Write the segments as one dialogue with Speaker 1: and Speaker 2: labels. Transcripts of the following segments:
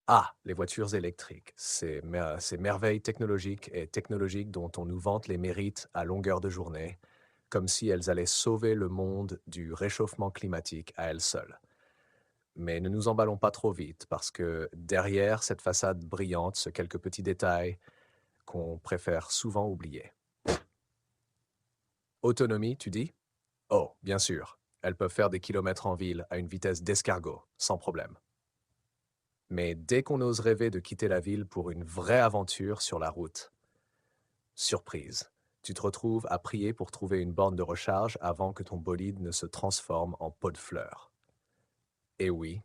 Speaker 1: Ah, les voitures électriques, ces merveilles technologiques et technologiques dont on nous vante les mérites à longueur de journée, comme si elles allaient sauver le monde du réchauffement climatique à elles seules. Mais ne nous emballons pas trop vite, parce que derrière cette façade brillante se quelques petits détails qu'on préfère souvent oublier. Autonomie, tu dis? Oh, bien sûr, elles peuvent faire des kilomètres en ville à une vitesse d'escargot, sans problème. Mais dès qu'on ose rêver de quitter la ville pour une vraie aventure sur la route, surprise, tu te retrouves à prier pour trouver une borne de recharge avant que ton bolide ne se transforme en pot de fleurs. Et oui,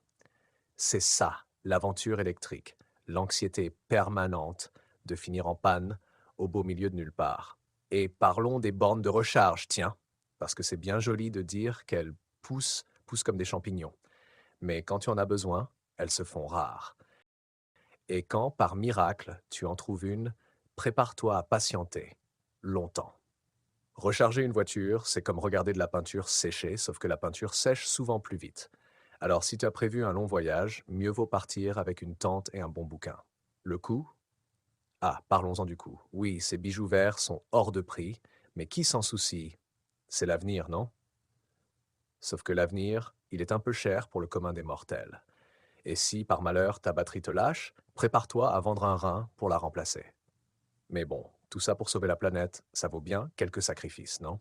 Speaker 1: c'est ça, l'aventure électrique, l'anxiété permanente de finir en panne au beau milieu de nulle part. Et parlons des bornes de recharge, tiens, parce que c'est bien joli de dire qu'elles poussent comme des champignons. Mais quand tu en as besoin, elles se font rares. Et quand, par miracle, tu en trouves une, prépare-toi à patienter longtemps. Recharger une voiture, c'est comme regarder de la peinture sécher, sauf que la peinture sèche souvent plus vite. Alors si tu as prévu un long voyage, mieux vaut partir avec une tente et un bon bouquin. Le coût? Ah, parlons-en du coût. Oui, ces bijoux verts sont hors de prix, mais qui s'en soucie? C'est l'avenir, non? Sauf que l'avenir, il est un peu cher pour le commun des mortels. Et si, par malheur, ta batterie te lâche, prépare-toi à vendre un rein pour la remplacer. Mais bon, tout ça pour sauver la planète, ça vaut bien quelques sacrifices, non?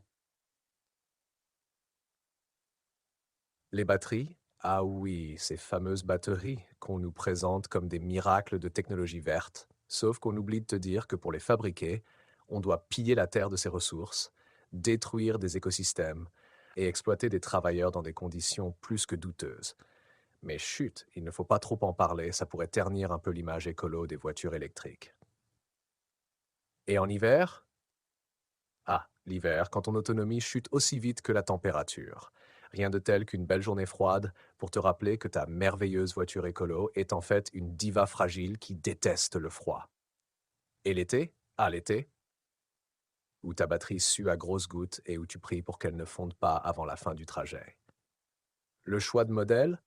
Speaker 1: Les batteries? Ah oui, ces fameuses batteries qu'on nous présente comme des miracles de technologie verte. Sauf qu'on oublie de te dire que pour les fabriquer, on doit piller la Terre de ses ressources, détruire des écosystèmes et exploiter des travailleurs dans des conditions plus que douteuses. Mais chut, il ne faut pas trop en parler, ça pourrait ternir un peu l'image écolo des voitures électriques. Et en hiver? Ah, l'hiver, quand ton autonomie chute aussi vite que la température. Rien de tel qu'une belle journée froide pour te rappeler que ta merveilleuse voiture écolo est en fait une diva fragile qui déteste le froid. Et l'été? Ah, l'été, où ta batterie sue à grosses gouttes et où tu pries pour qu'elle ne fonde pas avant la fin du trajet. Le choix de modèle?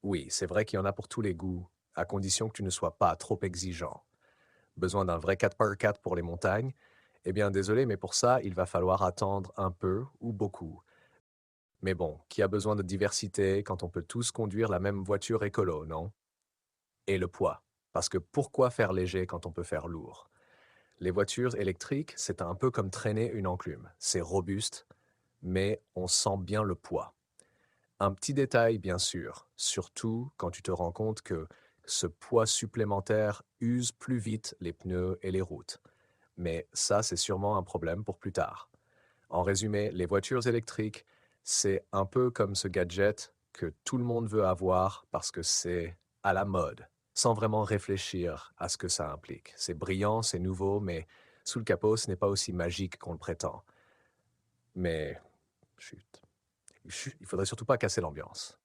Speaker 1: Oui, c'est vrai qu'il y en a pour tous les goûts, à condition que tu ne sois pas trop exigeant. Besoin d'un vrai 4x4 pour les montagnes? Eh bien, désolé, mais pour ça, il va falloir attendre un peu ou beaucoup. Mais bon, qui a besoin de diversité quand on peut tous conduire la même voiture écolo, non? Et le poids. Parce que pourquoi faire léger quand on peut faire lourd? Les voitures électriques, c'est un peu comme traîner une enclume. C'est robuste, mais on sent bien le poids. Un petit détail, bien sûr, surtout quand tu te rends compte que ce poids supplémentaire use plus vite les pneus et les routes. Mais ça, c'est sûrement un problème pour plus tard. En résumé, les voitures électriques, c'est un peu comme ce gadget que tout le monde veut avoir parce que c'est à la mode, sans vraiment réfléchir à ce que ça implique. C'est brillant, c'est nouveau, mais sous le capot, ce n'est pas aussi magique qu'on le prétend. Mais, chut, il faudrait surtout pas casser l'ambiance.